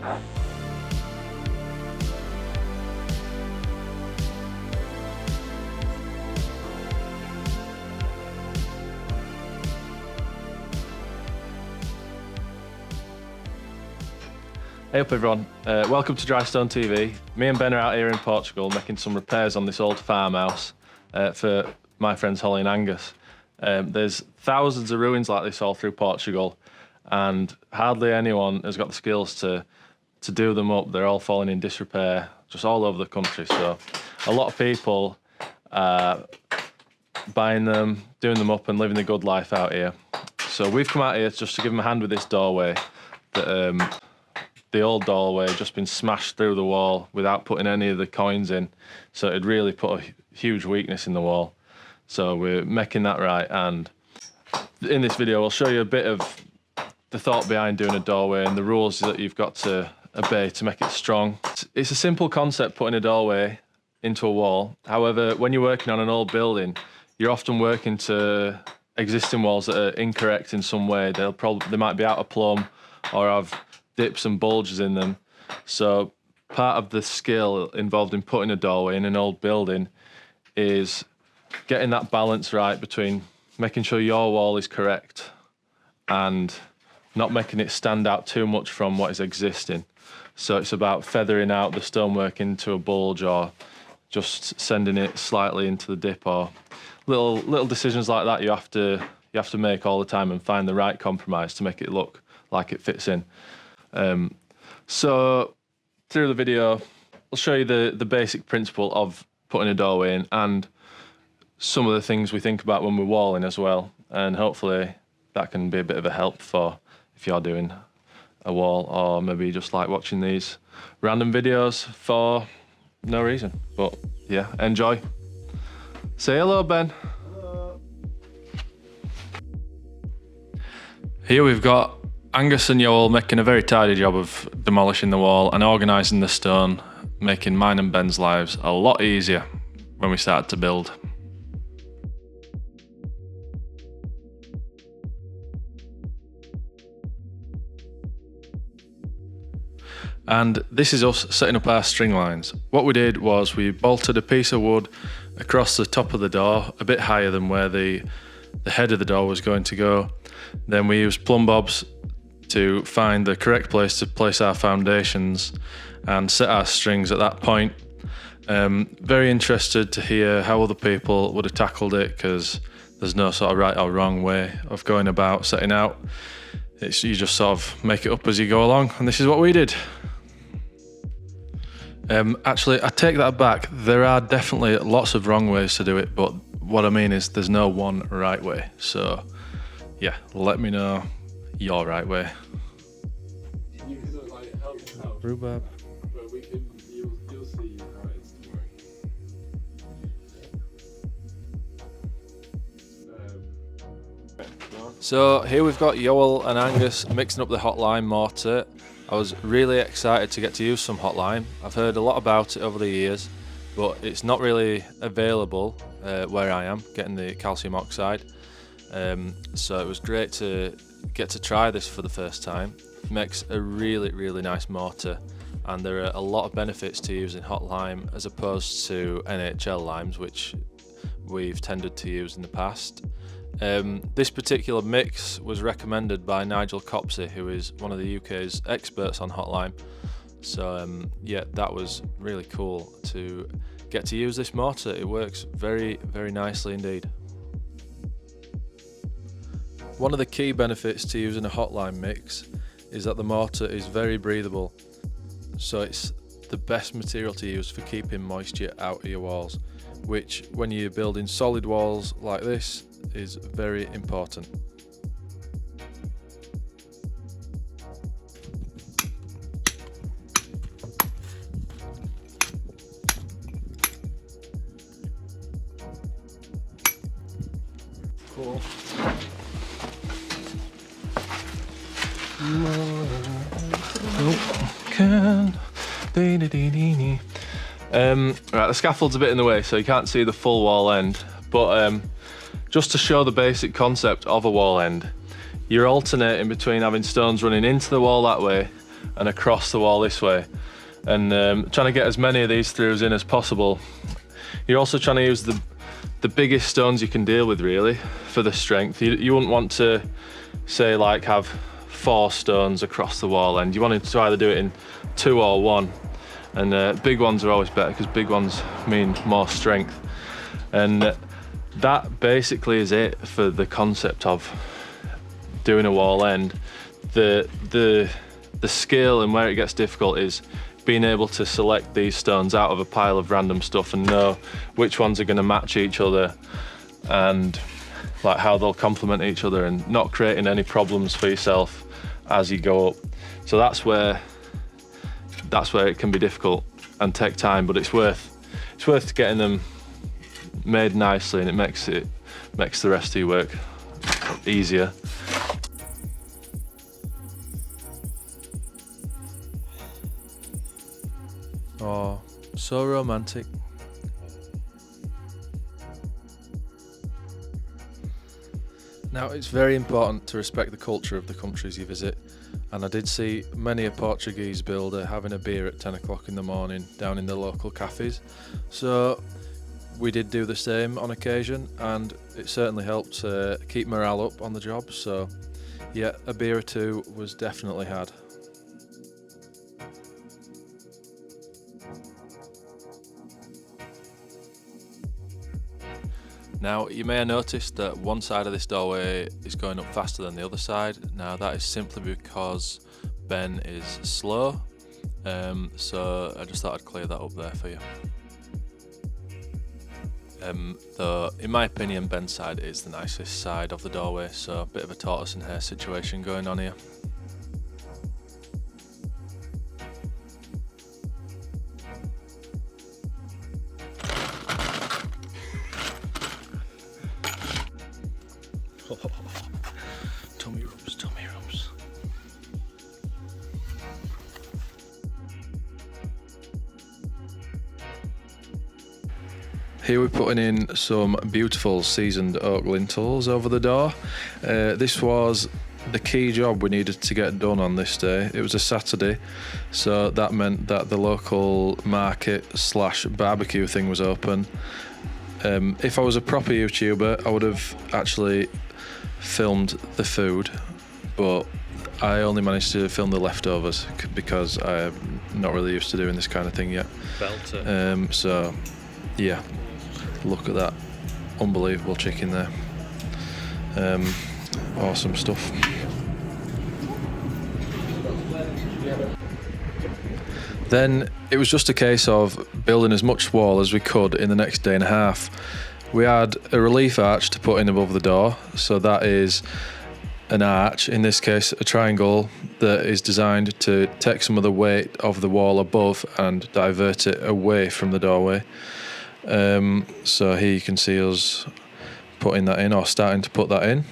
Hey up everyone, welcome to Drystone TV. Me and Ben are out here in Portugal making some repairs on this old farmhouse for my friends Holly and Angus. There's thousands of ruins like this all through Portugal and hardly anyone has got the skills to do them up. They're all falling in disrepair just all over the country, so a lot of people buying them, doing them up and living the good life out here. So we've come out here just to give them a hand with this doorway that the old doorway had just been smashed through the wall without putting any of the coins in, so it'd really put a huge weakness in the wall. So we're making that right, and in this video I'll show you a bit of the thought behind doing a doorway and the rules that you've got to obey to make it strong. It's a simple concept, putting a doorway into a wall. However, when you're working on an old building, you're often working to existing walls that are incorrect in some way. They might be out of plumb or have dips and bulges in them. So part of the skill involved in putting a doorway in an old building is getting that balance right between making sure your wall is correct and not making it stand out too much from what is existing. So it's about feathering out the stonework into a bulge or just sending it slightly into the dip, or little decisions like that you have to make all the time and find the right compromise to make it look like it fits in. So through the video I'll show you the basic principle of putting a doorway in and some of the things we think about when we're walling as well, and hopefully that can be a bit of a help for if you're doing a wall or maybe just like watching these random videos for no reason. But yeah, enjoy. Say hello, Ben. Hello. Here we've got Angus and Yoel making a very tidy job of demolishing the wall and organising the stone, making mine and Ben's lives a lot easier when we started to build. And this is us setting up our string lines. What we did was we bolted a piece of wood across the top of the door, a bit higher than where the head of the door was going to go. Then we used plumb bobs to find the correct place to place our foundations and set our strings at that point. Very interested to hear how other people would have tackled it, because there's no sort of right or wrong way of going about setting out. You just sort of make it up as you go along, and this is what we did. Actually, I take that back. There are definitely lots of wrong ways to do it, but what I mean is there's no one right way. So yeah, let me know your right way. You can look like help yourself, Rhubarb. but you'll see how it's working. So here we've got Yoel and Angus mixing up the hotlime mortar. I was really excited to get to use some hotlime. I've heard a lot about it over the years, but it's not really available where I am, getting the calcium oxide. So it was great to get to try this for the first time. It makes a really nice mortar, and there are a lot of benefits to using hotlime as opposed to NHL limes, which we've tended to use in the past. This particular mix was recommended by Nigel Copsey, who is one of the UK's experts on hotlime. So yeah, that was really cool to get to use this mortar. It works very nicely indeed. One of the key benefits to using a hotlime mix is that the mortar is very breathable, so it's the best material to use for keeping moisture out of your walls, which when you're building solid walls like this is very important. Cool. Right, the scaffold's a bit in the way, so you can't see the full wall end, but just to show the basic concept of a wall end, you're alternating between having stones running into the wall that way and across the wall this way, and trying to get as many of these throughs in as possible. You're also trying to use the biggest stones you can deal with, really, for the strength. You wouldn't want to, say, like have 4 stones across the wall end. You want to either do it in 2 or 1, and big ones are always better because big ones mean more strength. And that basically is it for the concept of doing a wall end. The skill and where it gets difficult is being able to select these stones out of a pile of random stuff and know which ones are going to match each other and like how they'll complement each other, and not creating any problems for yourself as you go up. So that's where it can be difficult and take time, but it's worth getting them made nicely, and it makes the rest of your work easier. Oh, so romantic. Now, it's very important to respect the culture of the countries you visit, and I did see many a Portuguese builder having a beer at 10 o'clock in the morning down in the local cafes. So we did do the same on occasion, and it certainly helped keep morale up on the job. So yeah, a beer or two was definitely had. Now, you may have noticed that one side of this doorway is going up faster than the other side. Now, that is simply because Ben is slow, so I just thought I'd clear that up there for you. Though, in my opinion, Ben's side is the nicest side of the doorway, so a bit of a tortoise and hare situation going on here. Tummy rubs, tummy rubs. Here we're putting in some beautiful seasoned oak lintels over the door. This was the key job we needed to get done on this day. It was a Saturday, so that meant that the local market / barbecue thing was open. If I was a proper YouTuber, I would have actually filmed the food, but I only managed to film the leftovers because I'm not really used to doing this kind of thing yet. Belter. So yeah, look at that unbelievable chicken there. Awesome stuff. Then it was just a case of building as much wall as we could in the next day and a half. We had a relief arch to put in above the door, so that is an arch, in this case a triangle, that is designed to take some of the weight of the wall above and divert it away from the doorway. So here you can see us putting that in, or starting to put that in.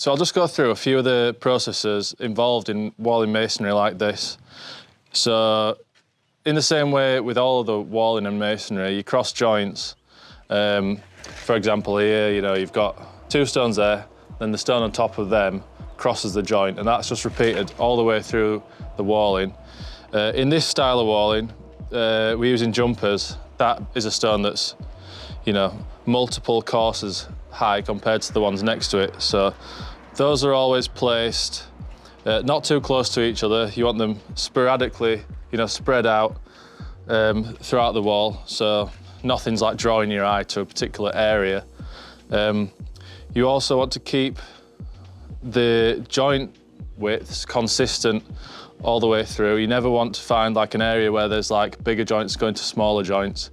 So I'll just go through a few of the processes involved in walling masonry like this. So in the same way with all of the walling and masonry, you cross joints. For example here, you've got 2 stones there, then the stone on top of them crosses the joint, and that's just repeated all the way through the walling. In this style of walling, we're using jumpers. That is a stone that's, multiple courses high compared to the ones next to it. So those are always placed not too close to each other. You want them sporadically, spread out throughout the wall, so nothing's like drawing your eye to a particular area. You also want to keep the joint widths consistent all the way through. You never want to find like an area where there's like bigger joints going to smaller joints.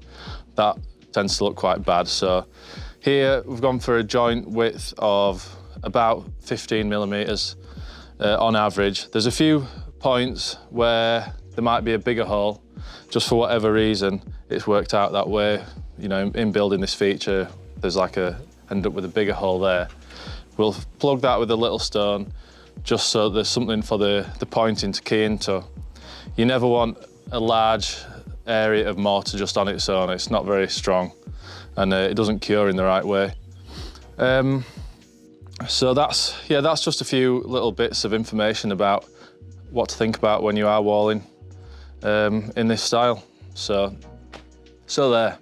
That tends to look quite bad. So here we've gone for a joint width of about 15 millimeters on average. There's a few points where there might be a bigger hole. Just for whatever reason, it's worked out that way. In building this feature, there's end up with a bigger hole there. We'll plug that with a little stone, just so there's something for the pointing to key into. You never want a large area of mortar just on its own. It's not very strong, and it doesn't cure in the right way. So that's just a few little bits of information about what to think about when you are walling in this style. So there.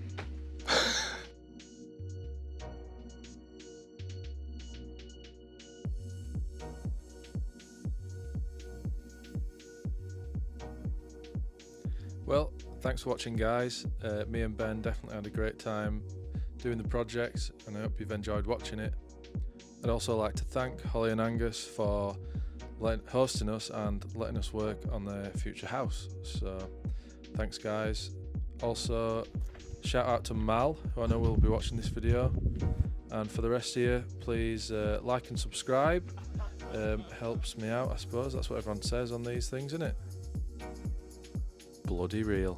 Well, thanks for watching, guys. Me and Ben definitely had a great time doing the project, and I hope you've enjoyed watching it. I'd also like to thank Holly and Angus for hosting us and letting us work on their future house. So thanks, guys. Also, shout out to Mal, who I know will be watching this video. And for the rest of you, please like and subscribe. Helps me out, I suppose. That's what everyone says on these things, isn't it? Bloody real.